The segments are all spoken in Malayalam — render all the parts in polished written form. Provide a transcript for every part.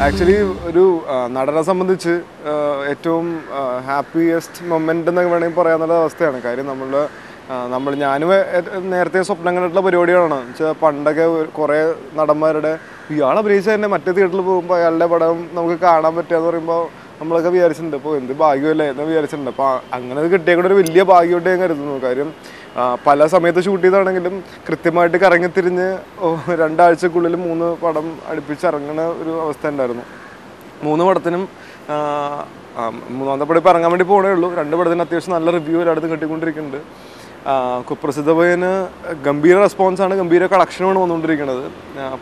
ആക്ച്വലി ഒരു നടനെ സംബന്ധിച്ച് ഏറ്റവും ഹാപ്പിയസ്റ്റ് മൊമെൻ്റ് എന്നൊക്കെ വേണമെങ്കിൽ പറയാനുള്ള അവസ്ഥയാണ്. കാര്യം ഞാനും നേരത്തെ സ്വപ്നം കണ്ടിട്ടുള്ള പരിപാടികളാണ്. വെച്ചാൽ പണ്ടൊക്കെ കുറേ നടന്മാരുടെ ഇയാൾ അഭിനയിച്ച തന്നെ മറ്റേ തിയേറ്ററിൽ പോകുമ്പോൾ അയാളുടെ പടം നമുക്ക് കാണാൻ പറ്റുക എന്ന് പറയുമ്പോൾ നമ്മളൊക്കെ വിചാരിച്ചിട്ടുണ്ട്. ഇപ്പോൾ എന്ത് ഭാഗ്യമല്ലേ എന്ന് വിചാരിച്ചിട്ടുണ്ട്. അപ്പോൾ അങ്ങനെ കിട്ടിയ കൂടെ ഒരു വലിയ ഭാഗ്യമായിട്ട് ഞാൻ കരുതുന്നു. കാര്യം പല സമയത്ത് ഷൂട്ട് ചെയ്താണെങ്കിലും കൃത്യമായിട്ട് കറങ്ങിത്തിരിഞ്ഞ് 2 ആഴ്ചക്കുള്ളിൽ 3 പടം അടുപ്പിച്ചിറങ്ങുന്ന ഒരു അവസ്ഥ ഉണ്ടായിരുന്നു. 3 പടത്തിനും 3ാമത്തെ പടം ഇപ്പോൾ ഇറങ്ങാൻ വേണ്ടി പോകണേ ഉള്ളൂ. 2 പടത്തിന് അത്യാവശ്യം നല്ല റിവ്യൂ എല്ലായിടത്തും കിട്ടിക്കൊണ്ടിരിക്കുന്നുണ്ട്. കുപ്രസിദ്ധ പയ്യന് ഗംഭീര റെസ്പോൺസാണ്, ഗംഭീര കളക്ഷനുമാണ് വന്നുകൊണ്ടിരിക്കുന്നത്.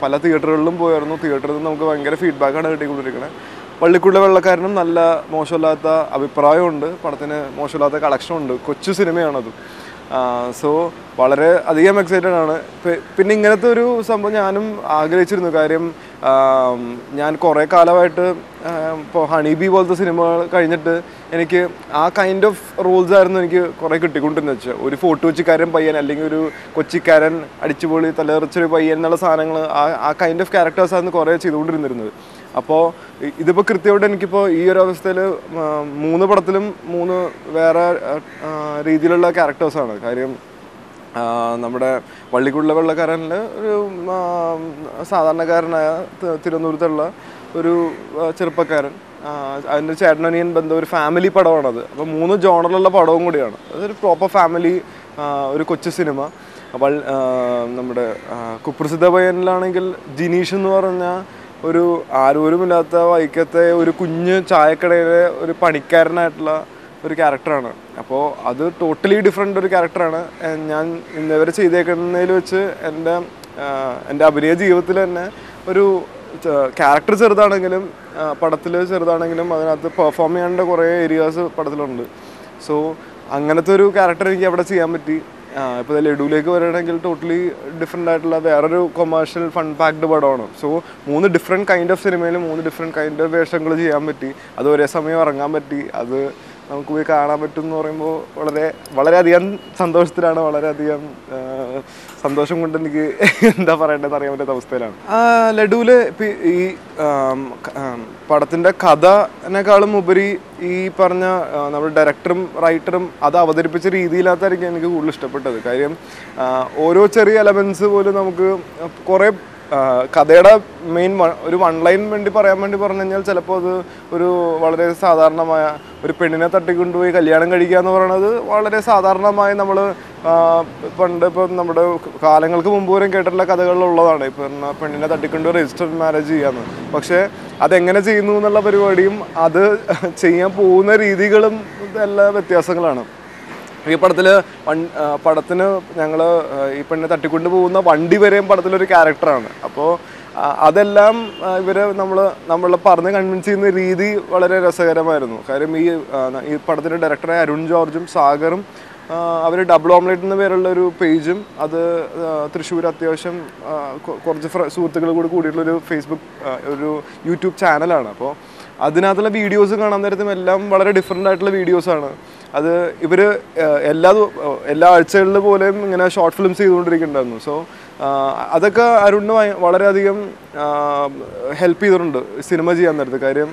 പല തിയേറ്ററുകളിലും പോയായിരുന്നു. തിയേറ്ററിൽ നിന്ന് നമുക്ക് ഭയങ്കര ഫീഡ്ബാക്കാണ് കിട്ടിക്കൊണ്ടിരിക്കുന്നത്. പള്ളിക്കുള്ള വെള്ളക്കാരനും നല്ല മോശമില്ലാത്ത അഭിപ്രായമുണ്ട്, പടത്തിന് മോശമില്ലാത്ത കളക്ഷനുണ്ട്. കൊച്ചു സിനിമയാണത്. സോ വളരെ അധികം എക്സൈറ്റഡ് ആണ്. പിന്നെ ഇങ്ങനത്തെ ഒരു സംഭവം ഞാനും ആഗ്രഹിച്ചിരുന്നു. കാര്യം ഞാൻ കുറേ കാലമായിട്ട് ഇപ്പോൾ ഹണി ബി പോലത്തെ സിനിമകൾ കഴിഞ്ഞിട്ട് എനിക്ക് ആ കൈൻഡ് ഓഫ് റോൾസ് ആയിരുന്നു എനിക്ക് കുറേ കിട്ടിക്കൊണ്ടിരുന്നത്. വെച്ചാൽ ഒരു ഫോട്ടോ കൊച്ചിക്കാരൻ പയ്യൻ, അല്ലെങ്കിൽ ഒരു കൊച്ചിക്കാരൻ അടിച്ചുപൊളി തലതെറിച്ചൊരു പയ്യൻ എന്നുള്ള സാധനങ്ങൾ, ആ കൈൻഡ് ഓഫ് ക്യാരക്ടേഴ്സായിരുന്നു കുറേ ചെയ്തുകൊണ്ടിരുന്നിരുന്നത്. അപ്പോൾ ഇതിപ്പോൾ കൃത്യമായിട്ട് എനിക്കിപ്പോൾ ഈ ഒരു അവസ്ഥയിൽ 3 പടത്തിലും 3 വേറെ രീതിയിലുള്ള ക്യാരക്ടേഴ്സാണ്. കാര്യം നമ്മുടെ വള്ളിക്കുള്ള വെള്ളക്കാരനിൽ ഒരു സാധാരണക്കാരനായ തിരുവനന്തപുരത്തുള്ള ഒരു ചെറുപ്പക്കാരൻ, അതിൻ്റെ ചേട്ടനനിയൻ ബന്ധം, ഒരു ഫാമിലി പടമാണത്. അപ്പോൾ 3 ജോണറിലുള്ള പടവും കൂടിയാണ്. അതൊരു പ്രോപ്പർ ഫാമിലി ഒരു കൊച്ചു സിനിമ. അപ്പോൾ നമ്മുടെ കുപ്രസിദ്ധ പയ്യനിലാണെങ്കിൽ ജിനീഷ് എന്ന് പറഞ്ഞാൽ ഒരു ആരോരുമില്ലാത്ത വൈക്കത്തെ ഒരു കുഞ്ഞ് ചായക്കടയിലെ ഒരു പണിക്കാരനായിട്ടുള്ള ഒരു ക്യാരക്ടറാണ്. അപ്പോൾ അത് ടോട്ടലി ഡിഫറെൻ്റ് ഒരു ക്യാരക്ടറാണ്. ഞാൻ ഇന്നവരെ ചെയ്തേക്കുന്നതിൽ വെച്ച് എൻ്റെ അഭിനയ ജീവിതത്തിൽ തന്നെ ഒരു ക്യാരക്ടർ ചെറുതാണെങ്കിലും പടത്തിൽ ചെറുതാണെങ്കിലും അതിനകത്ത് പെർഫോം ചെയ്യേണ്ട കുറേ ഏരിയാസ് പടത്തിലുണ്ട്. സോ അങ്ങനത്തെ ഒരു ക്യാരക്ടർ എനിക്ക് അവിടെ ചെയ്യാൻ പറ്റി. ഇപ്പോൾ ലഡുവിലേക്ക് വരികയാണെങ്കിൽ ടോട്ടലി ഡിഫറെൻ്റ് ആയിട്ടുള്ള വേറൊരു കൊമേഴ്ഷ്യൽ ഫൺ പാക്ഡ് പടമാണ്. സോ 3 ഡിഫറെൻറ്റ് കൈൻഡ് ഓഫ് സിനിമയിൽ 3 ഡിഫറെൻറ്റ് കൈൻഡ് ഓഫ് വേഷങ്ങൾ ചെയ്യാൻ പറ്റി. അത് ഒരേ സമയം ഇറങ്ങാൻ പറ്റി. അത് നമുക്ക് പോയി കാണാൻ പറ്റും എന്ന് പറയുമ്പോൾ വളരെയധികം സന്തോഷത്തിലാണ്. വളരെയധികം സന്തോഷം കൊണ്ട് എനിക്ക് എന്താ പറയേണ്ടതെന്ന് അറിയാൻ പറ്റാത്ത അവസ്ഥയിലാണ്. ലഡുവിൽ ഇപ്പം ഈ പടത്തിൻ്റെ കഥനേക്കാളും ഉപരി ഈ പറഞ്ഞ നമ്മുടെ ഡയറക്ടറും റൈറ്ററും അത് അവതരിപ്പിച്ച രീതിയിലാത്തായിരിക്കും എനിക്ക് കൂടുതൽ ഇഷ്ടപ്പെട്ടത്. കാര്യം ഓരോ ചെറിയ എലമെൻറ്റ്സ് പോലും നമുക്ക് കുറേ കഥയുടെ മെയിൻ ഒരു 1 ലൈൻ വേണ്ടി പറയാൻ വേണ്ടി പറഞ്ഞു കഴിഞ്ഞാൽ ചിലപ്പോൾ അത് ഒരു വളരെ സാധാരണമായ ഒരു പെണ്ണിനെ തട്ടിക്കൊണ്ടുപോയി കല്യാണം കഴിക്കുക എന്ന് പറയുന്നത് വളരെ സാധാരണമായി നമ്മൾ പണ്ട് ഇപ്പം നമ്മുടെ കാലങ്ങൾക്ക് മുമ്പ് വരെയും കേട്ടിട്ടുള്ള കഥകളിലുള്ളതാണ്. ഇപ്പം പെണ്ണിനെ തട്ടിക്കൊണ്ട് രജിസ്റ്റർഡ് മാരേജ് ചെയ്യാന്ന്. പക്ഷേ അതെങ്ങനെ ചെയ്യുന്നു എന്നുള്ള പരിപാടിയും അത് ചെയ്യാൻ പോകുന്ന രീതികളും എല്ലാ വ്യത്യാസങ്ങളാണ്. ഈ പടത്തിന് ഞങ്ങൾ ഈ പെണ്ണിനെ തട്ടിക്കൊണ്ട് പോകുന്ന വണ്ടി വരെയും പടത്തിലൊരു ക്യാരക്ടറാണ്. അപ്പോൾ അതെല്ലാം നമ്മളെ പറഞ്ഞ് കൺവിൻസ് ചെയ്യുന്ന രീതി വളരെ രസകരമായിരുന്നു. കാര്യം ഈ പടത്തിൻ്റെ ഡയറക്ടറായ അരുൺ ജോർജും സാഗറും അവർ ഡബിൾ ഓംലെറ്റ് എന്ന പേരുള്ള ഒരു പേജും, അത് തൃശ്ശൂർ അത്യാവശ്യം കുറച്ച് സുഹൃത്തുക്കൾ കൂടി കൂടിയിട്ടുള്ളൊരു ഒരു യൂട്യൂബ് ചാനലാണ്. അപ്പോൾ അതിനകത്തുള്ള വീഡിയോസ് കാണാൻ നേരത്തും എല്ലാം വളരെ ഡിഫറെൻ്റ് ആയിട്ടുള്ള വീഡിയോസാണ്. അത് ഇവർ എല്ലാ ആഴ്ചകളിൽ പോലെയും ഇങ്ങനെ ഷോർട്ട് ഫിലിംസ് ചെയ്തുകൊണ്ടിരിക്കുന്നുണ്ടായിരുന്നു. സോ അതൊക്കെ അരുണിന് വളരെയധികം ഹെൽപ്പ് ചെയ്തിട്ടുണ്ട് സിനിമ ചെയ്യാൻ നേരത്ത്. കാര്യം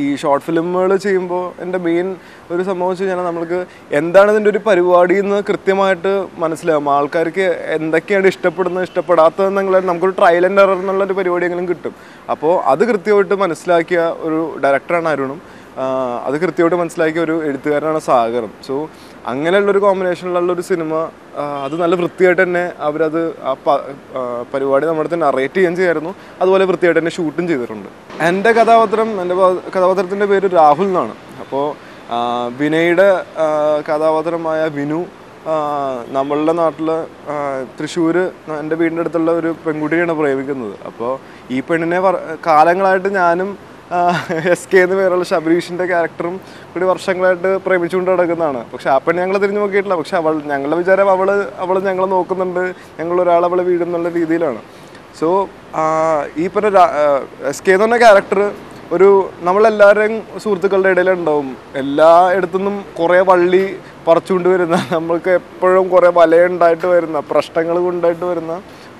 ഈ ഷോർട്ട് ഫിലിമുകൾ ചെയ്യുമ്പോൾ എൻ്റെ മെയിൻ ഒരു സംഭവം വെച്ച് കഴിഞ്ഞാൽ നമ്മൾക്ക് എന്താണ് ഇതിൻ്റെ ഒരു പരിപാടി എന്ന് കൃത്യമായിട്ട് മനസ്സിലാകും. ആൾക്കാർക്ക് എന്തൊക്കെയാണ് ഇഷ്ടപ്പെടുന്നത് ഇഷ്ടപ്പെടാത്തതെന്നുള്ള നമുക്കൊരു ട്രയൽ ആൻഡ് എറർ എന്നുള്ളൊരു പരിപാടിയെങ്കിലും കിട്ടും. അപ്പോൾ അത് കൃത്യമായിട്ട് മനസ്സിലാക്കിയ ഒരു ഡയറക്ടറാണ് അരുണും, അത് കൃത്യമായിട്ട് മനസ്സിലാക്കിയ ഒരു എഴുത്തുകാരനാണ് സാഗറും. സോ അങ്ങനെയുള്ളൊരു കോമ്പിനേഷനിലുള്ളൊരു സിനിമ അത് നല്ല വൃത്തിയായിട്ട് തന്നെ അവരത് ആ പരിപാടി നമ്മുടെ അടുത്ത് നറേറ്റ് ചെയ്യാൻ ചെയ്യായിരുന്നു. അതുപോലെ വൃത്തിയായിട്ട് തന്നെ ഷൂട്ടും ചെയ്തിട്ടുണ്ട്. എൻ്റെ കഥാപാത്രത്തിൻ്റെ പേര് രാഹുൽ എന്നാണ്. അപ്പോൾ വിനയുടെ കഥാപാത്രമായ വിനു നമ്മളുടെ നാട്ടിൽ തൃശ്ശൂർ എൻ്റെ വീടിൻ്റെ അടുത്തുള്ള ഒരു പെൺകുട്ടിയാണ് പ്രേമിക്കുന്നത്. അപ്പോൾ ഈ പെണ്ണിനെ കാലങ്ങളായിട്ട് ഞാനും SK എന്ന് പേരുള്ള ശബരീഷിൻ്റെ ക്യാരക്ടറും കൂടി വർഷങ്ങളായിട്ട് പ്രേമിച്ചുകൊണ്ട് നടക്കുന്നതാണ്. പക്ഷെ ആ പെണ്ണ് ഞങ്ങൾ തിരിഞ്ഞു നോക്കിയിട്ടില്ല. പക്ഷെ ഞങ്ങളുടെ വിചാരം അവൾ ഞങ്ങളെ നോക്കുന്നുണ്ട്, ഞങ്ങളൊരാൾ അവളെ വീടുന്നുള്ള രീതിയിലാണ്. സോ ഈ പറഞ്ഞ SK എന്ന് പറഞ്ഞ ക്യാരക്ടർ ഒരു നമ്മളെല്ലാവരെയും സുഹൃത്തുക്കളുടെ ഇടയിലുണ്ടാവും. എല്ലായിടത്തുനിന്നും കുറേ വള്ളി പറിച്ചുകൊണ്ട് വരുന്ന, നമ്മൾക്ക് എപ്പോഴും കുറേ വലയുണ്ടായിട്ട് വരുന്ന, പ്രശ്നങ്ങൾ കൊണ്ടായിട്ട് വരുന്ന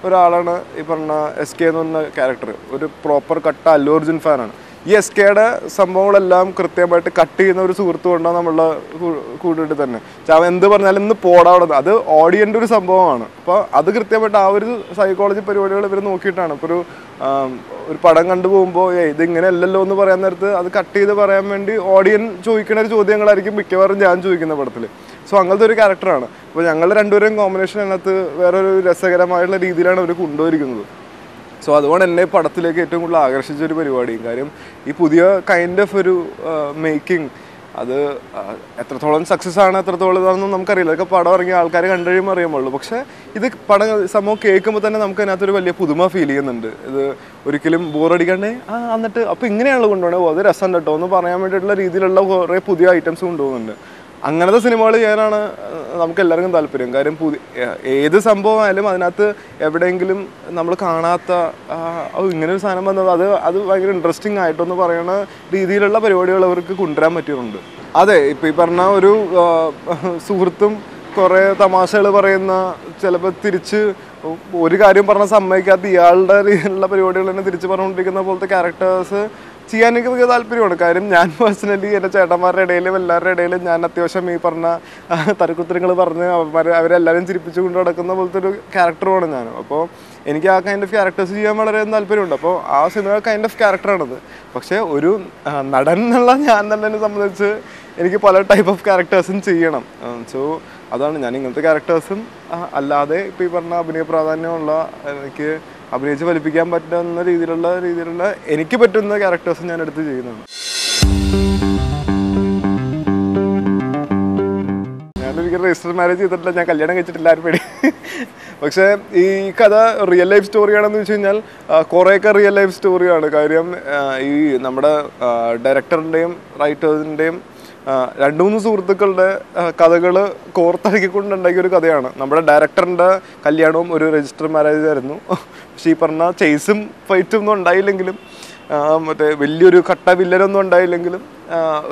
ഒരാളാണ് ഈ പറഞ്ഞ SK എന്ന് പറഞ്ഞ ക്യാരക്ടർ. ഒരു പ്രോപ്പർ കട്ട അല്ലു അർജുൻ ഫാനാണ്. ഈ SKയുടെ സംഭവങ്ങളെല്ലാം കൃത്യമായിട്ട് കട്ട് ചെയ്യുന്ന ഒരു സുഹൃത്ത് കൊണ്ടാണ് നമ്മളുടെ കൂടിയിട്ട് തന്നെ. അവൻ എന്ത് പറഞ്ഞാലും ഇന്ന് പോടാവുന്നത് അത് ഓഡിയൻ്റെ ഒരു സംഭവമാണ്. അപ്പോൾ അത് കൃത്യമായിട്ട് ആ ഒരു സൈക്കോളജി പരിപാടികൾ ഇവർ നോക്കിയിട്ടാണ്. ഇപ്പോൾ ഒരു പടം കണ്ടു പോകുമ്പോൾ ഇതിങ്ങനെ അല്ലല്ലോ എന്ന് പറയാൻ നേരത്ത് അത് കട്ട് ചെയ്ത് പറയാൻ വേണ്ടി ഓഡിയൻ ചോദിക്കുന്ന ഒരു ചോദ്യങ്ങളായിരിക്കും മിക്കവാറും ഞാൻ ചോദിക്കുന്ന പടത്തിൽ. സോ അങ്ങനത്തെ ഒരു ക്യാരക്ടറാണ്. അപ്പോൾ ഞങ്ങൾ രണ്ടുപേരും കോമ്പിനേഷൻ അതിനകത്ത് വേറൊരു രസകരമായിട്ടുള്ള രീതിയിലാണ് അവർ കൊണ്ടുപോയിരിക്കുന്നത്. സോ അതുകൊണ്ട് എന്നെ പടത്തിലേക്ക് ഏറ്റവും കൂടുതൽ ആകർഷിച്ചൊരു പരിപാടിയും കാര്യം ഈ പുതിയ കൈൻഡ് ഓഫ് ഒരു മേക്കിംഗ് അത് എത്രത്തോളം സക്സസ് ആണ് എത്രത്തോളം ഇതാണെന്നും നമുക്കറിയില്ല. അതൊക്കെ പടം ഇറങ്ങിയ ആൾക്കാർ കണ്ടു കഴിയുമ്പോൾ അറിയാമുള്ളൂ. പക്ഷേ ഇത് സംഭവം കേൾക്കുമ്പോൾ തന്നെ നമുക്ക് അതിനകത്തൊരു വലിയ പുതുമ ഫീൽ ചെയ്യുന്നുണ്ട്. ഇത് ഒരിക്കലും ബോറടിക്കാണ്ടേ എന്നിട്ട് അപ്പോൾ ഇങ്ങനെയാണല്ലോ കൊണ്ടുപോകണത് അത് രസം കേട്ടോ എന്ന് പറയാൻ വേണ്ടിയിട്ടുള്ള രീതിയിലുള്ള കുറേ പുതിയ ഐറ്റംസ് കൊണ്ടുപോകുന്നുണ്ട്. അങ്ങനത്തെ സിനിമകൾ ചെയ്യാനാണ് നമുക്ക് എല്ലാവർക്കും താല്പര്യം. കാര്യം ഏത് സംഭവമായാലും അതിനകത്ത് എവിടെയെങ്കിലും നമ്മൾ കാണാത്ത ഇങ്ങനെ ഒരു സാധനം വന്നത് അത് ഭയങ്കര ഇൻട്രസ്റ്റിംഗ് ആയിട്ടൊന്ന് പറയുന്ന രീതിയിലുള്ള പരിപാടികൾ അവർക്ക് കൊണ്ടുവരാൻ പറ്റിയിട്ടുണ്ട്. അതെ, ഇപ്പം ഈ പറഞ്ഞ ഒരു സുഹൃത്തും കുറേ തമാശകൾ പറയുന്ന ചിലപ്പോൾ തിരിച്ച് ഒരു കാര്യം പറഞ്ഞാൽ സമ്മതിക്കാത്ത ഇയാളുടെ രീതിയിലുള്ള പരിപാടികൾ തന്നെ തിരിച്ച് പറഞ്ഞുകൊണ്ടിരിക്കുന്ന പോലത്തെ ക്യാരക്ടേഴ്സ് ചെയ്യാൻ എനിക്ക് താല്പര്യമാണ്. കാര്യം ഞാൻ പേഴ്സണലി എൻ്റെ ചേട്ടന്മാരുടെ ഇടയിലും എല്ലാവരുടെ ഇടയിലും ഞാൻ അത്യാവശ്യം ഈ പറഞ്ഞ തരക്കുത്തരങ്ങൾ പറഞ്ഞ് അവരെല്ലാവരും ചിരിപ്പിച്ചു കൊണ്ട് നടക്കുന്ന പോലത്തെ ഒരു ക്യാരക്ടറുമാണ് ഞാൻ. അപ്പോൾ എനിക്ക് ആ കൈൻഡ് ഓഫ് ക്യാരക്ടേഴ്സ് ചെയ്യാൻ വളരെ താല്പര്യമുണ്ട്. അപ്പോൾ ആ സിനിമ കൈൻഡ് ഓഫ് ക്യാരക്ടറാണത്. പക്ഷേ ഒരു നടൻ എന്നുള്ള ഞാൻ തന്നെ സംബന്ധിച്ച് എനിക്ക് പല ടൈപ്പ് ഓഫ് ക്യാരക്ടേഴ്സും ചെയ്യണം. സോ അതാണ് ഞാൻ ഇങ്ങനത്തെ ക്യാരക്ടേഴ്സും അല്ലാതെ ഇപ്പോൾ ഈ പറഞ്ഞ അഭിനയ പ്രാധാന്യമുള്ള എനിക്ക് അഭിനയിച്ച് ഫലിപ്പിക്കാൻ പറ്റുന്ന രീതിയിലുള്ള എനിക്ക് പറ്റുന്ന ക്യാരക്ടേഴ്സ് ഞാൻ എടുത്ത് ചെയ്യുന്നതാണ്. ഞാനൊരിക്കലും രജിസ്റ്റർ മാരേജ് ചെയ്തിട്ടില്ല, ഞാൻ കല്യാണം കഴിച്ചിട്ടില്ല, ആരും പേടി. പക്ഷേ ഈ കഥ റിയൽ ലൈഫ് സ്റ്റോറിയാണെന്ന് വെച്ച് കഴിഞ്ഞാൽ കുറേയൊക്കെ റിയൽ ലൈഫ് സ്റ്റോറിയാണ്. കാര്യം ഈ നമ്മുടെ ഡയറക്ടറിൻ്റെയും റൈറ്റേഴ്സിൻ്റെയും 2-3 സുഹൃത്തുക്കളുടെ കഥകൾ കോർത്തിറക്കിക്കൊണ്ടുണ്ടാക്കിയ ഒരു കഥയാണ്. നമ്മുടെ ഡയറക്ടറിൻ്റെ കല്യാണവും ഒരു രജിസ്റ്റർ മാരേജ് ആയിരുന്നു. പക്ഷേ ഈ പറഞ്ഞ ചേസും ഫൈറ്റും ഒന്നും ഉണ്ടായില്ലെങ്കിലും മറ്റേ വലിയൊരു കട്ട വില്ലനൊന്നും ഉണ്ടായില്ലെങ്കിലും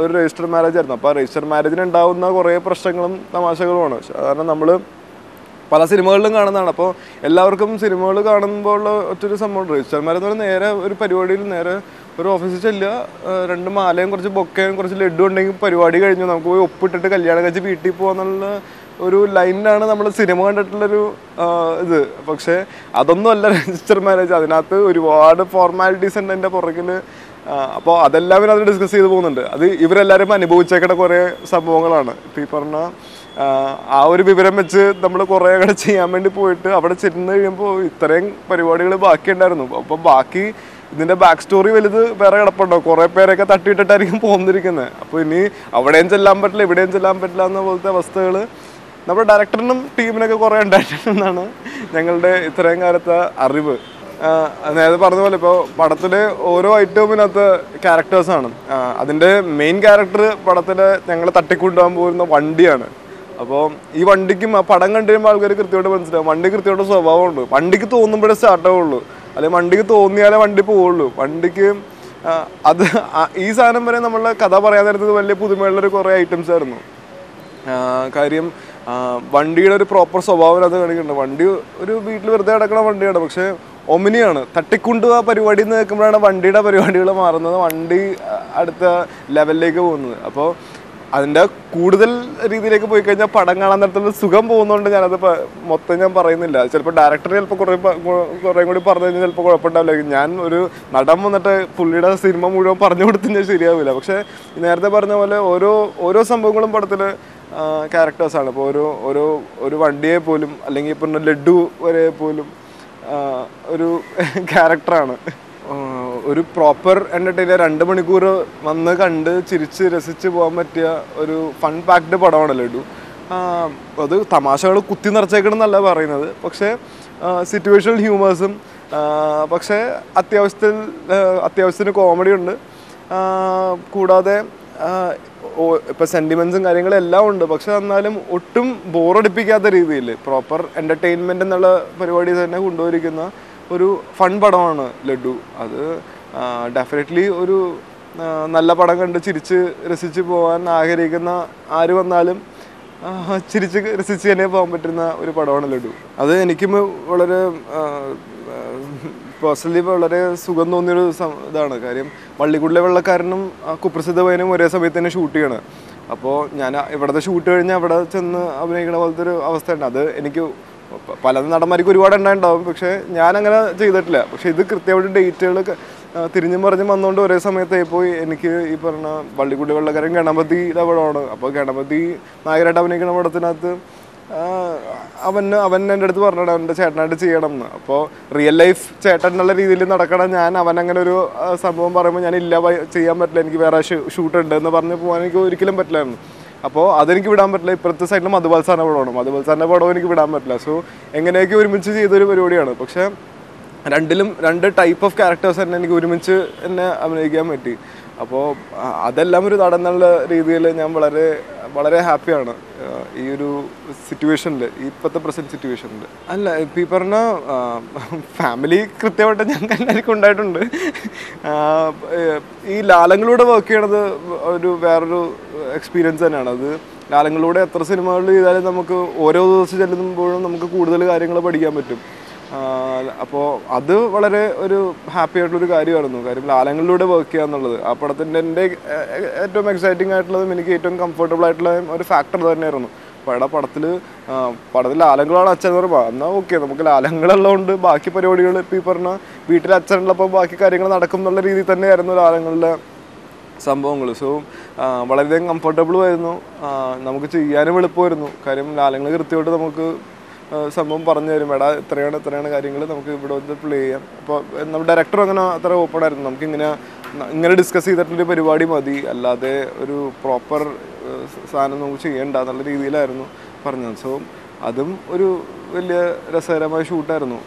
ഒരു രജിസ്റ്റർ മാരേജ് ആയിരുന്നു. അപ്പോൾ ആ രജിസ്റ്റർ മാരേജിന് ഉണ്ടാകുന്ന കുറേ പ്രശ്നങ്ങളും തമാശകളുമാണ്. കാരണം നമ്മൾ പല സിനിമകളിലും കാണുന്നതാണ്. അപ്പോൾ എല്ലാവർക്കും സിനിമകൾ കാണുമ്പോൾ ഒറ്റൊരു സംഭവം രജിസ്റ്റർ മാരേജ് എന്ന് പറഞ്ഞാൽ നേരെ ഒരു പരിപാടിയിൽ നേരെ ഒരു ഓഫീസിൽ ചെല്ലുക, 2 മാലയും കുറച്ച് ബൊക്കയും കുറച്ച് ലഡ്ഡു ഉണ്ടെങ്കിൽ പരിപാടി കഴിഞ്ഞു നമുക്ക് പോയി ഒപ്പിട്ടിട്ട് കല്യാണം കഴിച്ച് വീട്ടിൽ പോകാന്നുള്ള ഒരു ലൈനിലാണ് നമ്മൾ സിനിമ കണ്ടിട്ടുള്ളൊരു ഇത്. പക്ഷേ അതൊന്നും അല്ല രജിസ്റ്റർ മാരേജ്. അതിനകത്ത് ഒരുപാട് ഫോർമാലിറ്റീസ് ഉണ്ട് എൻ്റെ പുറകിൽ. അപ്പോൾ അതെല്ലാവരും അത് ഡിസ്കസ് ചെയ്ത് പോകുന്നുണ്ട്. അത് ഇവരെല്ലാവരും അനുഭവിച്ചേക്കണ കുറേ സംഭവങ്ങളാണ്. ഇപ്പോൾ ഈ പറഞ്ഞ ആ ഒരു വിവരം വെച്ച് നമ്മൾ കുറേ കൂടെ ചെയ്യാൻ വേണ്ടി പോയിട്ട് അവിടെ ചെന്ന് കഴിയുമ്പോൾ ഇത്രയും പരിപാടികൾ ബാക്കിയുണ്ടായിരുന്നു. അപ്പോൾ ബാക്കി ഇതിൻ്റെ ബാക്ക് സ്റ്റോറി വലുത് വേറെ കിടപ്പുണ്ടോ, കുറേ പേരൊക്കെ തട്ടിയിട്ടിട്ടായിരിക്കും പോന്നിരിക്കുന്നത്. അപ്പോൾ ഇനി അവിടെയും ചെല്ലാൻ പറ്റില്ല ഇവിടെയും ചെല്ലാൻ പറ്റില്ല എന്ന പോലത്തെ അവസ്ഥകൾ നമ്മുടെ ഡയറക്ടറിനും ടീമിനൊക്കെ കുറേ ഉണ്ടായിട്ടുണ്ടെന്നാണ് ഞങ്ങളുടെ ഇത്രയും കാലത്തെ അറിവ്. നേരത്തെ പറഞ്ഞ പോലെ ഇപ്പോൾ പടത്തിലെ ഓരോ ഐറ്റമിനകത്ത് ക്യാരക്ടേഴ്സാണ്. അതിൻ്റെ മെയിൻ ക്യാരക്ടർ പടത്തിൽ ഞങ്ങൾ തട്ടിക്കൊണ്ടുപോകാൻ പോകുന്ന വണ്ടിയാണ്. അപ്പോൾ ഈ വണ്ടിക്കും ആ പടം കണ്ടു കഴിയുമ്പോൾ ആൾക്കാർ കൃത്യമായിട്ട് മനസ്സിലാവും വണ്ടി കൃത്യമായിട്ട് സ്വഭാവമുണ്ട്. വണ്ടിക്ക് തോന്നുമ്പോഴേ സ്റ്റാർട്ടാവുള്ളൂ, അല്ലെങ്കിൽ വണ്ടിക്ക് തോന്നിയാലേ വണ്ടി പോവുള്ളൂ. വണ്ടിക്ക് അത് ഈ സാധനം വരെ നമ്മളെ കഥ പറയാൻ നേരത്ത് വലിയ പുതുമയുള്ളൊരു കുറേ ഐറ്റംസ് ആയിരുന്നു. കാര്യം വണ്ടിയുടെ ഒരു പ്രോപ്പർ സ്വഭാവം അത് കാണിക്കുന്നുണ്ട്. വണ്ടി ഒരു വീട്ടിൽ വെറുതെ കിടക്കുന്ന വണ്ടിയാണ്, പക്ഷേ ഒമിനിയാണ്. തട്ടിക്കൊണ്ട് ആ പരിപാടി എന്ന് കേൾക്കുമ്പോഴാണ് വണ്ടിയുടെ പരിപാടികൾ മാറുന്നത്, വണ്ടി അടുത്ത ലെവലിലേക്ക് പോകുന്നത്. അപ്പോൾ അതിൻ്റെ കൂടുതൽ രീതിയിലേക്ക് പോയി കഴിഞ്ഞാൽ പടം കാണാൻ നേരത്തുള്ള സുഖം പോകുന്നതുകൊണ്ട് ഞാനത് മൊത്തം ഞാൻ പറയുന്നില്ല. ചിലപ്പോൾ ഡയറക്ടർ ചിലപ്പോൾ കുറേ കൂടി പറഞ്ഞു കഴിഞ്ഞാൽ ചിലപ്പോൾ കുഴപ്പമുണ്ടാവില്ല. ഞാൻ ഒരു നടൻ വന്നിട്ട് പുള്ളിയുടെ സിനിമ മുഴുവൻ പറഞ്ഞു കൊടുത്തുകഴിഞ്ഞാൽ ശരിയാവില്ല. പക്ഷേ നേരത്തെ പറഞ്ഞ പോലെ ഓരോ സംഭവങ്ങളും പടത്തിൽ ക്യാരക്ടേഴ്സാണ്. ഇപ്പോൾ ഒരു വണ്ടിയെ പോലും അല്ലെങ്കിൽ ഇപ്പം ലഡ്ഡു വരെ പോലും ഒരു ക്യാരക്ടറാണ്. ഒരു പ്രോപ്പർ എൻ്റർടൈനർ 2 മണിക്കൂർ വന്ന് കണ്ട് ചിരിച്ച് രസിച്ച് പോകാൻ പറ്റിയ ഒരു ഫൺ പാക്ഡ് പടമാണ് ലഡു. അത് തമാശകൾ കുത്തി നിറച്ചേക്കണമെന്നല്ല പറയുന്നത്, പക്ഷേ സിറ്റുവേഷണൽ ഹ്യൂമേഴ്സും പക്ഷേ അത്യാവശ്യത്തിന് കോമഡി ഉണ്ട്. കൂടാതെ ഇപ്പോൾ സെൻറ്റിമെൻറ്റ്സും കാര്യങ്ങളും എല്ലാം ഉണ്ട്. പക്ഷെ എന്നാലും ഒട്ടും ബോറടിപ്പിക്കാത്ത രീതിയിൽ പ്രോപ്പർ എൻ്റർടൈൻമെൻ്റ് എന്നുള്ള പരിപാടി തന്നെ കൊണ്ടുപോയിരിക്കുന്ന ഒരു ഫൺ പടമാണ് ലഡു. അത് ഡെഫിനറ്റ്ലി ഒരു നല്ല പടം കണ്ട് ചിരിച്ച് രസിച്ച് പോകാൻ ആഗ്രഹിക്കുന്ന ആര് വന്നാലും ചിരിച്ച് രസിച്ച് തന്നെ പോകാൻ പറ്റുന്ന ഒരു പടമാണ് ലഡു. അത് എനിക്കും വളരെ പേഴ്സണലി വളരെ സുഖം തോന്നിയൊരു ഇതാണ്. കാര്യം വള്ളിക്കുടിലെ വെള്ളക്കാരനും കുപ്രസിദ്ധ പയ്യനും ഒരേ സമയത്ത് തന്നെ ഷൂട്ട് ചെയ്യണം. അപ്പോൾ ഞാൻ ഇവിടുത്തെ ഷൂട്ട് കഴിഞ്ഞ് അവിടെ ചെന്ന് അഭിനയിക്കണ പോലത്തെ ഒരു അവസ്ഥയുണ്ട്. അത് എനിക്ക് പല നടന്മാർക്ക് ഒരുപാട് ഉണ്ടാവും, പക്ഷേ ഞാനങ്ങനെ ചെയ്തിട്ടില്ല. പക്ഷേ ഇത് കൃത്യമായിട്ട് ഡേറ്റുകൾ തിരിഞ്ഞും പറഞ്ഞും വന്നുകൊണ്ട് ഒരേ സമയത്തായിപ്പോയി. എനിക്ക് ഈ പറഞ്ഞ വള്ളിക്കുടി വെള്ളക്കാരൻ ഗണപതിയുടെ പടമാണ്. അപ്പോൾ ഗണപതി നായകരായിട്ട് അഭിനയിക്കുന്ന പടത്തിനകത്ത് അവൻ എൻ്റെ അടുത്ത് പറഞ്ഞിട്ട് അവൻ്റെ ചേട്ടനായിട്ട് ചെയ്യണം എന്ന്. അപ്പോൾ റിയൽ ലൈഫ് ചേട്ടൻ എന്നുള്ള രീതിയിൽ നടക്കണം ഞാൻ. അവനങ്ങനെ ഒരു സംഭവം പറയുമ്പോൾ ഞാൻ ഇല്ല ചെയ്യാൻ പറ്റില്ല, എനിക്ക് വേറെ ഷൂട്ട് ഉണ്ട് എന്ന് പറഞ്ഞ് പോകാൻ എനിക്ക് ഒരിക്കലും പറ്റില്ലായിരുന്നു. അപ്പോൾ അതെനിക്ക് വിടാൻ പറ്റില്ല. ഇപ്പുറത്തെ സൈഡിൽ മധുബാൽ സാറിൻ്റെ പടമാണ്. മധുബാൽ സാറിൻ്റെ പടവും എനിക്ക് വിടാൻ പറ്റില്ല. സോ എങ്ങനെയൊക്കെ ഒരുമിച്ച് ചെയ്തൊരു പരിപാടിയാണ്. പക്ഷേ രണ്ടിലും രണ്ട് ടൈപ്പ് ഓഫ് ക്യാരക്ടേഴ്സ് തന്നെ എനിക്ക് ഒരുമിച്ച് എന്നെ അഭിനയിക്കാൻ പറ്റി. അപ്പോൾ അതെല്ലാം ഒരു നടന്നുള്ള രീതിയിൽ ഞാൻ വളരെ വളരെ ഹാപ്പിയാണ് ഈ ഒരു സിറ്റുവേഷനിൽ, ഇപ്പോഴത്തെ പ്രസൻറ്റ് സിറ്റുവേഷനിൽ. അല്ല, ഇപ്പം ഈ പറഞ്ഞ ഫാമിലി കൃത്യമായിട്ട് ഞങ്ങൾക്ക് എല്ലാവർക്കും ഉണ്ടായിട്ടുണ്ട്. ഈ ലാലങ്ങളിലൂടെ വർക്ക് ചെയ്യണത് വേറൊരു എക്സ്പീരിയൻസ് തന്നെയാണ്. അത് ലാലങ്ങളിലൂടെ എത്ര സിനിമകൾ ചെയ്താലും നമുക്ക് ഓരോ ദിവസം ചെല്ലുമ്പോഴും നമുക്ക് കൂടുതൽ കാര്യങ്ങൾ പഠിക്കാൻ പറ്റും. അപ്പോൾ അത് വളരെ ഒരു ഹാപ്പി ആയിട്ടുള്ളൊരു കാര്യമായിരുന്നു. കാര്യം ലാലങ്ങളിലൂടെ വർക്ക് ചെയ്യുക എന്നുള്ളത് ആ പടത്തിൻ്റെ എൻ്റെ ഏറ്റവും എക്സൈറ്റിംഗ് ആയിട്ടുള്ളതും എനിക്ക് ഏറ്റവും കംഫർട്ടബിൾ ആയിട്ടുള്ള ഒരു ഫാക്ടർ തന്നെയായിരുന്നു. അപ്പോൾ പടത്തിൽ ലാലങ്ങളാണ് അച്ഛൻ എന്ന് പറയുമ്പോൾ എന്നാൽ ഓക്കെ, നമുക്ക് ലാലങ്ങളുള്ളതുകൊണ്ട് ബാക്കി പരിപാടികൾ ഇപ്പോൾ ഈ പറഞ്ഞ വീട്ടിൽ അച്ഛനുള്ളപ്പോൾ ബാക്കി കാര്യങ്ങൾ നടക്കും എന്നുള്ള രീതിയിൽ തന്നെയായിരുന്നു ലാലങ്ങളുടെ സംഭവങ്ങൾ. സോ വളരെയധികം കംഫർട്ടബിളും ആയിരുന്നു, നമുക്ക് ചെയ്യാനും എളുപ്പമായിരുന്നു. കാര്യം ലാലങ്ങൾ കൃത്യമായിട്ട് നമുക്ക് സംഭവം പറഞ്ഞു തരും, എടാ ഇത്രയാണ് കാര്യങ്ങൾ, നമുക്ക് ഇവിടെ വന്ന് പ്ലേ ചെയ്യാം. അപ്പോൾ നമ്മുടെ ഡയറക്ടറും അങ്ങനെ അത്ര ഓപ്പൺ ആയിരുന്നു. നമുക്ക് ഇങ്ങനെ ഡിസ്കസ് ചെയ്തിട്ടുള്ളൊരു പരിപാടി മതി, അല്ലാതെ ഒരു പ്രോപ്പർ സാധനം നമുക്ക് ചെയ്യേണ്ട എന്നുള്ള രീതിയിലായിരുന്നു പറഞ്ഞത്. സോ അതും ഒരു വലിയ രസകരമായ ഷൂട്ടായിരുന്നു.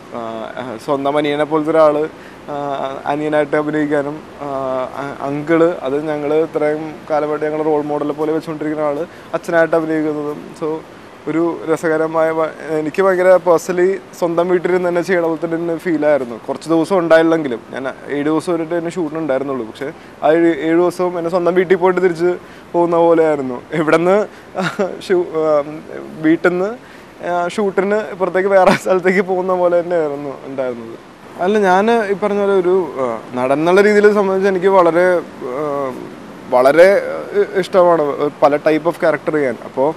സ്വന്തം അനിയനെ പോലത്തെ ഒരാൾ അനിയനായിട്ട് അഭിനയിക്കാനും അങ്കിള്, അത് ഞങ്ങൾ ഇത്രയും കാലമായിട്ട് ഞങ്ങൾ റോൾ മോഡലെ പോലെ വെച്ചുകൊണ്ടിരിക്കുന്ന ആൾ അച്ഛനായിട്ട് അഭിനയിക്കുന്നതും. സോ ഒരു രസകരമായ, എനിക്ക് ഭയങ്കര പേഴ്സണലി സ്വന്തം വീട്ടിൽ നിന്ന് തന്നെ ചെയ്യണ പോലെ തന്നെ ഫീലായിരുന്നു. കുറച്ച് ദിവസം ഉണ്ടായില്ലെങ്കിലും, ഞാൻ 7 ദിവസം വരെ എന്നെ ഷൂട്ടിനുണ്ടായിരുന്നുള്ളൂ. പക്ഷേ ആ 7 ദിവസവും എന്നെ സ്വന്തം വീട്ടിൽ പോയിട്ട് തിരിച്ച് പോകുന്ന പോലെയായിരുന്നു. ഇവിടെ നിന്ന് വീട്ടിൽ നിന്ന് ഷൂട്ടിന് ഇപ്പുറത്തേക്ക് വേറെ സ്ഥലത്തേക്ക് പോകുന്ന പോലെ തന്നെയായിരുന്നു ഉണ്ടായിരുന്നത്. അല്ല, ഞാൻ ഈ പറഞ്ഞ പോലെ ഒരു നടന്നുള്ള രീതിയിൽ സംബന്ധിച്ച് എനിക്ക് വളരെ വളരെ ഇഷ്ടമാണ് പല ടൈപ്പ് ഓഫ് ക്യാരക്ടർ ചെയ്യാൻ. അപ്പോൾ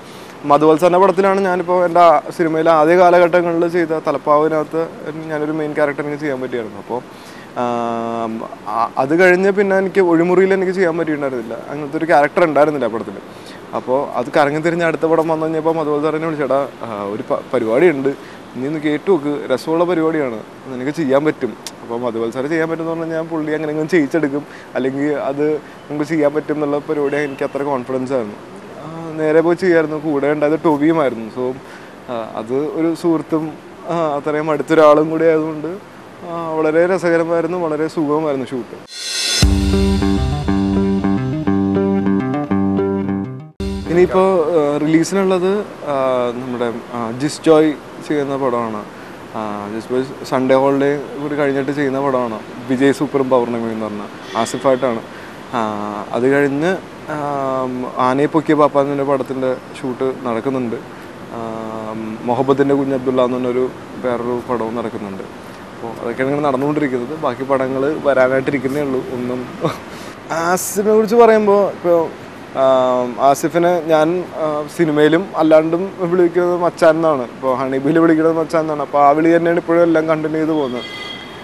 മധുബാൽ സാറിൻ്റെ പടത്തിലാണ് ഞാനിപ്പോൾ എൻ്റെ സിനിമയിലെ ആദ്യ കാലഘട്ടങ്ങളിൽ ചെയ്ത തലപ്പാവിനകത്ത് ഞാനൊരു മെയിൻ ക്യാരക്ടർ എനിക്ക് ചെയ്യാൻ പറ്റിയായിരുന്നു. അപ്പോൾ അത് കഴിഞ്ഞ് പിന്നെ എനിക്ക് ഒഴിമുറിയിൽ എനിക്ക് ചെയ്യാൻ പറ്റിയിട്ടുണ്ടായിരുന്നില്ല, അങ്ങനത്തെ ഒരു ക്യാരക്ടർ ഉണ്ടായിരുന്നില്ല ആ പടത്തിൽ. അപ്പോൾ അത് കറങ്ങി തിരിഞ്ഞ് അടുത്ത പടം വന്നു കഴിഞ്ഞപ്പോൾ മധുബാൽ സാറിനെ വിളിച്ചേടാ, ഒരു പരിപാടിയുണ്ട്, നീ ഒന്ന് കേട്ടു നോക്ക്, രസമുള്ള പരിപാടിയാണ്, നിനക്ക് ചെയ്യാൻ പറ്റും. അപ്പോൾ മധുബാൽ സാറ് ചെയ്യാൻ പറ്റുമെന്ന് പറഞ്ഞാൽ ഞാൻ പുള്ളി അങ്ങനെയെങ്കിലും ചെയ്യിച്ചെടുക്കും, അല്ലെങ്കിൽ അത് നമുക്ക് ചെയ്യാൻ പറ്റും എന്നുള്ള പരിപാടിയാണ്. എനിക്ക് അത്ര കോൺഫിഡൻസ് ആയിരുന്നു. നേരെ പോയി ചെയ്യായിരുന്നു. കൂടെ ഉണ്ടായത് ടോബിയുമായിരുന്നു. സോ അത് ഒരു സുഹൃത്തും അത്രയും അടുത്തൊരാളും കൂടി ആയതുകൊണ്ട് വളരെ രസകരമായിരുന്നു, വളരെ സുഖമായിരുന്നു ഷൂട്ട്. ഇനിയിപ്പോൾ റിലീസിനുള്ളത് നമ്മുടെ ജിസ് ജോയ് ചെയ്യുന്ന പടമാണ്. ജിസ് ജോയ് സൺഡേ ഹോളിഡേ കൂടി കഴിഞ്ഞിട്ട് ചെയ്യുന്ന പടമാണ്. വിജയ് സൂപ്പറും പൗർണമി എന്ന് പറഞ്ഞ ആസിഫായിട്ടാണ്. അത് കഴിഞ്ഞ് ആനയെ പൊക്കിയ പാപ്പ എന്നൊരു പടത്തിൻ്റെ ഷൂട്ട് നടക്കുന്നുണ്ട്. മുഹബത്തിൻ്റെ കുഞ്ഞ് അബ്ദുള്ള എന്നൊരു വേറൊരു പടവും നടക്കുന്നുണ്ട്. അപ്പോൾ അതൊക്കെയാണ് ഇങ്ങനെ നടന്നുകൊണ്ടിരിക്കുന്നത്. ബാക്കി പടങ്ങൾ വരാനായിട്ടിരിക്കുന്നേ ഉള്ളൂ. ഒന്നും ആസിഫിനെ കുറിച്ച് പറയുമ്പോൾ, ഇപ്പോൾ ആസിഫിനെ ഞാൻ സിനിമയിലും അല്ലാണ്ടും വിളിക്കുന്നത് മച്ചാൻ എന്നാണ്. ഇപ്പോൾ ഹണിബിയിൽ വിളിക്കുന്നത് മച്ചാൻ എന്നാണ്. അപ്പോൾ ആ വിളി തന്നെയാണ് ഇപ്പോഴും എല്ലാം കണ്ടിന്യൂ ചെയ്ത് പോകുന്നത്.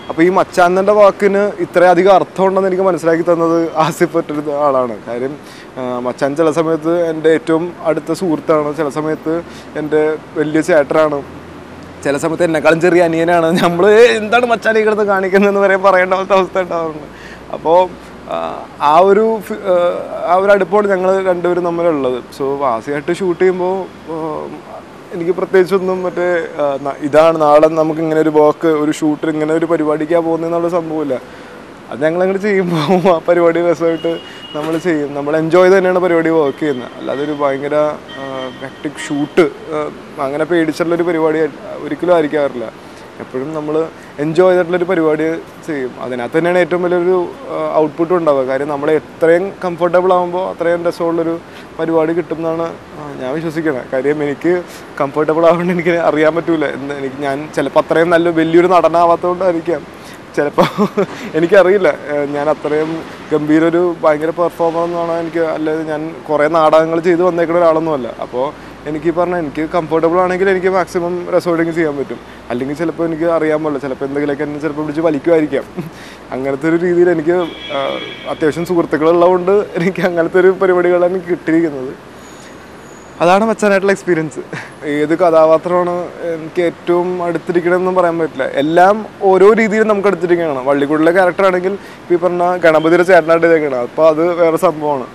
അപ്പോൾ ഈ മച്ചാന്നൻ്റെ വാക്കിന് ഇത്രയധികം അർത്ഥമുണ്ടെന്ന് എനിക്ക് മനസ്സിലാക്കി തന്നത് ആസിഫ് ഒറ്റൊരു ആളാണ്. കാര്യം മച്ചാൻ ചില സമയത്ത് എൻ്റെ ഏറ്റവും അടുത്ത സുഹൃത്താണ്, ചില സമയത്ത് എൻ്റെ വലിയ ചേട്ടനാണ്, ചില സമയത്ത് എന്നെക്കാളും ചെറിയ അനിയനാണ്. നമ്മൾ എന്താണ് മച്ചാനെ കിടന്ന് കാണിക്കുന്നതെന്ന് വരെ പറയേണ്ട പോലത്തെ അവസ്ഥ ഉണ്ടാവാറുണ്ട്. അപ്പോൾ ആ ഒരു അടുപ്പമാണ് ഞങ്ങൾ രണ്ടുപേരും തമ്മിലുള്ളത്. സോ വാസിയായിട്ട് ഷൂട്ട് ചെയ്യുമ്പോൾ എനിക്ക് പ്രത്യേകിച്ചൊന്നും മറ്റേ ഇതാണ് നാളെ നമുക്ക് ഇങ്ങനെ ഒരു വർക്ക്, ഒരു ഷൂട്ട്, ഇങ്ങനെ ഒരു പരിപാടിക്കാണ് പോകുന്നതെന്നുള്ള സംഭവമില്ല. അത് ഞങ്ങളങ്ങനെ ചെയ്യുമ്പോൾ ആ പരിപാടി രസമായിട്ട് നമ്മൾ ചെയ്യും. നമ്മൾ എൻജോയ് തന്നെയാണ് പരിപാടി വർക്ക് ചെയ്യുന്നത്. അല്ലാതെ ഒരു ഭയങ്കര ഹെക്ടിക് ഷൂട്ട് അങ്ങനെ പേടിച്ചുള്ളൊരു പരിപാടി ഒരിക്കലും ആയിരിക്കാറില്ല. എപ്പോഴും നമ്മൾ എൻജോയ് ചെയ്തിട്ടുള്ളൊരു പരിപാടി ചെയ്യും. അതിനകത്ത് തന്നെയാണ് ഏറ്റവും വലിയൊരു ഔട്ട്പുട്ടും ഉണ്ടാവുക. കാര്യം നമ്മൾ എത്രയും കംഫർട്ടബിൾ ആകുമ്പോൾ അത്രയും രസമുള്ളൊരു പരിപാടി കിട്ടും എന്നാണ് ഞാൻ വിശ്വസിക്കുന്നത്. കാര്യം എനിക്ക് കംഫർട്ടബിൾ ആവുകൊണ്ട് എനിക്ക് അറിയാൻ പറ്റൂല. ഞാൻ ചിലപ്പോൾ അത്രയും വലിയൊരു നടനാവാത്തതുകൊണ്ടായിരിക്കാം, ചിലപ്പോൾ എനിക്കറിയില്ല. ഞാൻ അത്രയും ഗംഭീരൊരു ഭയങ്കര പെർഫോമർ എന്നാണ് എനിക്ക്, അല്ലെങ്കിൽ ഞാൻ കുറേ നാടകങ്ങൾ ചെയ്ത് വന്നേക്കുന്ന ഒരാളൊന്നുമല്ല. അപ്പോൾ എനിക്ക് എനിക്ക് കംഫർട്ടബിൾ ആണെങ്കിൽ എനിക്ക് മാക്സിമം രസോടെങ്കിൽ ചെയ്യാൻ പറ്റും. അല്ലെങ്കിൽ ചിലപ്പോൾ എനിക്ക് അറിയാൻ പാടില്ല, ചിലപ്പോൾ എന്തെങ്കിലുമൊക്കെ എന്നെ ചിലപ്പോൾ പിടിച്ച് വലിക്കുമായിരിക്കാം. അങ്ങനത്തെ ഒരു രീതിയിൽ എനിക്ക് അത്യാവശ്യം സുഹൃത്തുക്കളുള്ളതുകൊണ്ട് എനിക്ക് അങ്ങനത്തെ ഒരു പരിപാടികളാണ് എനിക്ക് കിട്ടിയിരിക്കുന്നത്. അതാണ് മച്ചാനായിട്ടുള്ള എക്സ്പീരിയൻസ്. ഏത് കഥാപാത്രമാണ് എനിക്ക് ഏറ്റവും അടുത്തിരിക്കണമെന്നും പറയാൻ പറ്റില്ല. എല്ലാം ഓരോ രീതിയിൽ നമുക്ക് അടുത്തിരിക്കുകയാണ്. വള്ളിക്കുടിലെ ക്യാരക്ടറാണെങ്കിൽ ഇപ്പോൾ ഈ പറഞ്ഞ ഗണപതിയുടെ ചേട്ടനായിട്ട് ഇതൊക്കെയാണ്. അപ്പോൾ അത് വേറെ സംഭവമാണ്.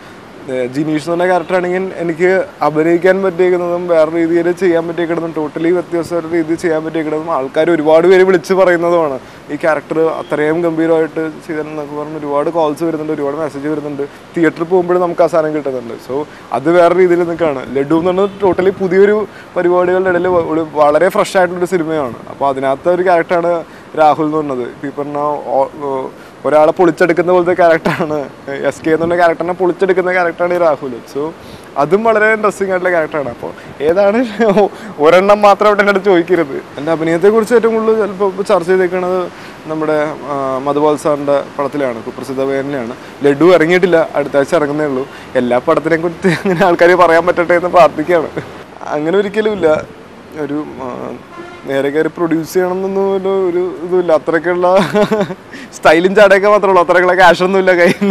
ജിനീഷ് എന്ന് പറഞ്ഞ ക്യാരക്ടറാണെങ്കിൽ എനിക്ക് അഭിനയിക്കാൻ പറ്റിയിരിക്കുന്നതും വേറെ രീതിയിൽ ചെയ്യാൻ പറ്റിയിരിക്കുന്നതും ടോട്ടലി വ്യത്യസ്തമായ രീതിയിൽ ചെയ്യാൻ പറ്റിയിരിക്കുന്നതും ആൾക്കാർ ഒരുപാട് പേര് വിളിച്ച് പറയുന്നതുമാണ്. ഈ ക്യാരക്ടർ അത്രയും ഗംഭീരമായിട്ട് ചെയ്തെന്നൊക്കെ പറഞ്ഞ് ഒരുപാട് കോൾസ് വരുന്നുണ്ട്, ഒരുപാട് മെസ്സേജ് വരുന്നുണ്ട്. തിയേറ്ററിൽ പോകുമ്പോഴും നമുക്ക് ആ സാധനം കിട്ടുന്നുണ്ട്. സോ അത് വേറെ രീതിയിൽ നിൽക്കുകയാണ്. ലഡു എന്ന് പറഞ്ഞാൽ ടോട്ടലി പുതിയൊരു പരിപാടികളുടെ ഇടയിൽ വളരെ ഫ്രഷ് ആയിട്ടുള്ളൊരു സിനിമയാണ്. അപ്പോൾ അതിനകത്ത് ഒരു ക്യാരക്ടറാണ് രാഹുൽ എന്ന് പറഞ്ഞത്. ഇപ്പോൾ ഈ പറഞ്ഞ ഒരാളെ പൊളിച്ചെടുക്കുന്ന പോലത്തെ ക്യാരക്ടറാണ്. SK എന്ന് പറഞ്ഞ ക്യാരക്ടറിനെ പൊളിച്ചെടുക്കുന്ന ക്യാരക്ടറാണ് ഈ രാഹുൽ. സോ അതും വളരെ ഇൻട്രസ്റ്റിംഗ് ആയിട്ടുള്ള ക്യാരക്ടറാണ്. അപ്പോൾ ഏതാണ് ഒരെണ്ണം മാത്രമായിട്ട് എൻ്റെ അടുത്ത് ചോദിക്കരുത്. എൻ്റെ അഭിനയത്തെക്കുറിച്ച് ഏറ്റവും കൂടുതൽ ചിലപ്പോൾ ചർച്ച ചെയ്തേക്കുന്നത് നമ്മുടെ മധുപാൽ സാറിൻ്റെ പടത്തിലാണ്, കുപ്രസിദ്ധ വേനലാണ്. ലഡു ഇറങ്ങിയിട്ടില്ല, അടുത്ത ആഴ്ച ഇറങ്ങുന്നേ ഉള്ളൂ. എല്ലാ പടത്തിനെ കുറിച്ച് അങ്ങനെ ആൾക്കാർ പറയാൻ പറ്റട്ടെ എന്ന് പ്രാർത്ഥിക്കുകയാണ്. അങ്ങനെ ഒരിക്കലും ഇല്ല. ഒരു നേരെ കയറി പ്രൊഡ്യൂസ് ചെയ്യണമെന്നൊന്നും ഒരു ഇതുമില്ല. അത്രയ്ക്കുള്ള സ്റ്റൈലും ചാടയൊക്കെ മാത്രമേ ഉള്ളൂ, അത്രയ്ക്കുള്ള ക്യാഷൊന്നും ഇല്ല കയ്യിൽ.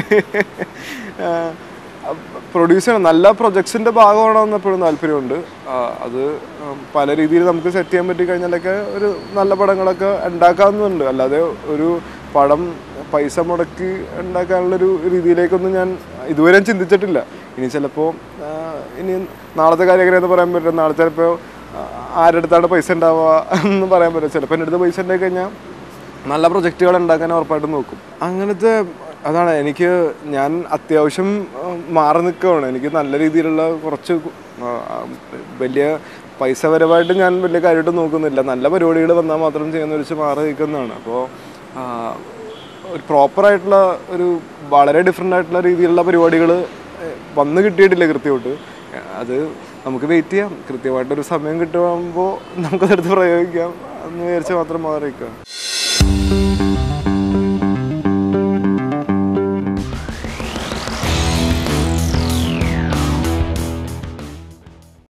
പ്രൊഡ്യൂസ് ചെയ്യണം, നല്ല പ്രൊജക്ട്സിൻ്റെ ഭാഗമാണെന്ന് എപ്പോഴും താല്പര്യമുണ്ട്. അത് പല രീതിയിൽ നമുക്ക് സെറ്റ് ചെയ്യാൻ പറ്റി കഴിഞ്ഞാലൊക്കെ ഒരു നല്ല പടങ്ങളൊക്കെ ഉണ്ടാക്കാവുന്നുണ്ട്. അല്ലാതെ ഒരു പടം പൈസ മുടക്കി ഉണ്ടാക്കാനുള്ളൊരു രീതിയിലേക്കൊന്നും ഞാൻ ഇതുവരെ ചിന്തിച്ചിട്ടില്ല. ഇനി ചിലപ്പോൾ ഇനി നാളത്തെ കാര്യം എങ്ങനെയാണെന്ന് പറയാൻ പറ്റില്ല. നാളെ ചിലപ്പോൾ ആരുടെ അടുത്താണ് പൈസ ഉണ്ടാവുക എന്ന് പറയാൻ പറ്റില്ല. ചിലപ്പോൾ എൻ്റെ അടുത്ത് പൈസ ഉണ്ടായി കഴിഞ്ഞാൽ നല്ല പ്രൊജക്റ്റുകൾ ഉണ്ടാക്കാൻ ഉറപ്പായിട്ടും നോക്കും. അങ്ങനത്തെ അതാണ് ഞാൻ അത്യാവശ്യം മാറി നിൽക്കുകയാണ്. എനിക്ക് നല്ല രീതിയിലുള്ള കുറച്ച് വലിയ പൈസപരമായിട്ട് ഞാൻ വലിയ കാര്യമായിട്ട് നോക്കുന്നില്ല. നല്ല പരിപാടികൾ വന്നാൽ മാത്രം ചെയ്യുന്ന വെച്ച് മാറി നിൽക്കുന്നതാണ്. അപ്പോൾ ഒരു പ്രോപ്പറായിട്ടുള്ള ഒരു വളരെ ഡിഫറെൻ്റ് ആയിട്ടുള്ള രീതിയിലുള്ള പരിപാടികൾ വന്ന് കിട്ടിയിട്ടില്ല കൃത്യമായിട്ട്. അത് നമുക്ക് വെയിറ്റ് ചെയ്യാം. കൃത്യമായിട്ടൊരു സമയം കിട്ടുമ്പോൾ നമുക്കതെടുത്ത് പ്രയോഗിക്കാം എന്ന് വിചാരിച്ച് മാത്രം മാറി നിൽക്കുക.